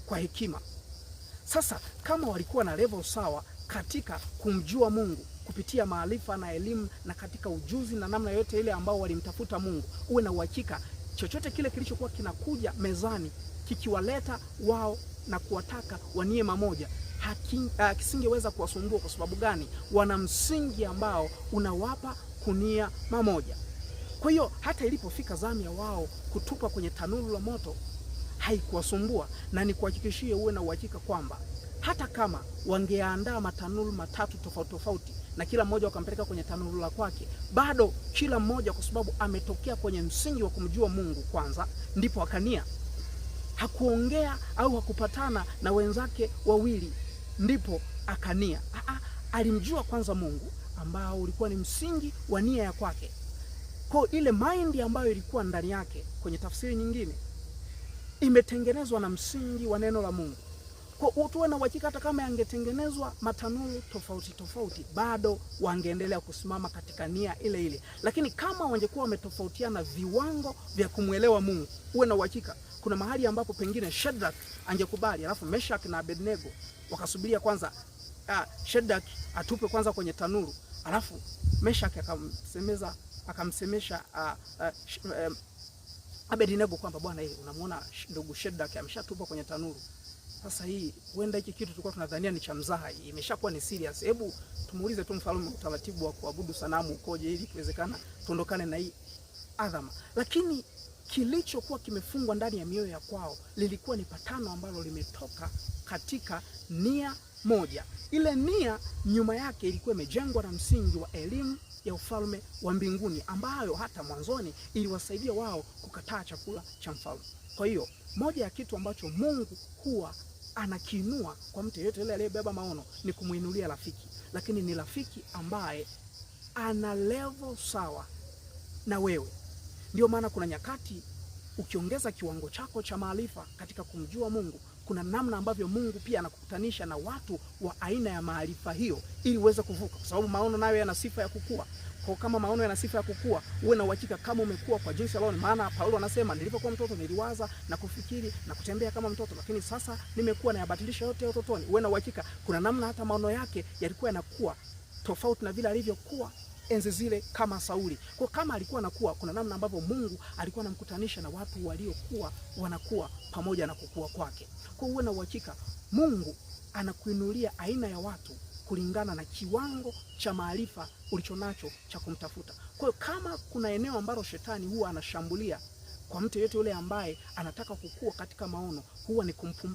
kwa hekima. Sasa kama walikuwa na level sawa katika kumjua Mungu kupitia maarifa na elimu na katika ujuzi na namna yote ile ambao walimtafuta Mungu, uwe na uhakika chochote kile kilichokuwa kinakuja mezani kikiwaleta wao na kuwataka wanie mamoja, kisingeweza kuwasumbua. Kwa sababu gani? Wana msingi ambao unawapa kunia mamoja. Kwa hiyo hata ilipofika zamu ya wao kutupa kwenye tanuru la moto haikuwasumbua, na nikuhakikishie uwe na uhakika kwamba hata kama wangeandaa matanuru matatu tofauti tofauti na kila mmoja wakampeleka kwenye tanuru la kwake, bado kila mmoja, kwa sababu ametokea kwenye msingi wa kumjua Mungu kwanza, ndipo akania. Hakuongea au hakupatana na wenzake wawili ndipo akania. Alimjua kwanza Mungu ambao ulikuwa ni msingi wa nia ya kwake. Kwa ile mind ambayo ilikuwa ndani yake, kwenye tafsiri nyingine, imetengenezwa na msingi wa neno la Mungu. Kwa tuwe na uhakika hata kama yangetengenezwa matanuru tofauti tofauti, bado wangeendelea kusimama katika nia ile ile. Lakini kama wangekuwa wametofautiana viwango vya kumwelewa Mungu, uwe na uhakika kuna mahali ambapo pengine Shadrach angekubali, alafu Meshach na Abednego wakasubiria kwanza Shadrach atupe kwanza kwenye tanuru, alafu Meshach akamsemesha Abednego kwamba bwana, unamuona ndugu Shadrach ameshatupa kwenye tanuru. Sasa hii huenda hiki kitu tulikuwa tunadhania ni cha mzaha, imeshakuwa ni serious. Hebu tumuulize tu mfalme utaratibu wa kuabudu sanamu ukoje, ili kiwezekana tuondokane na hii adhama. Lakini kilichokuwa kimefungwa ndani ya mioyo ya kwao lilikuwa ni patano ambalo limetoka katika nia moja. Ile nia nyuma yake ilikuwa imejengwa na msingi wa elimu ya ufalme wa mbinguni, ambayo hata mwanzoni iliwasaidia wao kukataa chakula cha mfalme. Kwa hiyo moja ya kitu ambacho Mungu huwa anakiinua kwa mtu yeyote yule aliyebeba maono ni kumuinulia rafiki, lakini ni rafiki ambaye ana level sawa na wewe. Ndio maana kuna nyakati ukiongeza kiwango chako cha maarifa katika kumjua Mungu, kuna namna ambavyo Mungu pia anakukutanisha na watu wa aina ya maarifa hiyo ili uweze kuvuka, kwa sababu maono nayo yana sifa ya kukua. Kwa kama maono yana sifa ya kukua, uwe na uhakika kama umekuwa kwa jinsi alone. Maana Paulo anasema, nilipokuwa mtoto niliwaza na kufikiri na kutembea kama mtoto, lakini sasa nimekuwa na yabadilisha yote ya utotoni. Uwe na uhakika kuna namna hata maono yake yalikuwa yanakuwa tofauti na vile alivyokuwa enzi zile kama Sauli. Kwa kama alikuwa anakuwa, kuna namna ambavyo Mungu alikuwa anamkutanisha na watu waliokuwa wanakuwa pamoja na kukua kwake. Kwa uwe na uhakika Mungu anakuinulia aina ya watu kulingana na kiwango cha maarifa ulichonacho cha kumtafuta. Kwa hiyo kama kuna eneo ambalo shetani huwa anashambulia kwa mtu yeyote yule ambaye anataka kukua katika maono, huwa ni kumpumbaza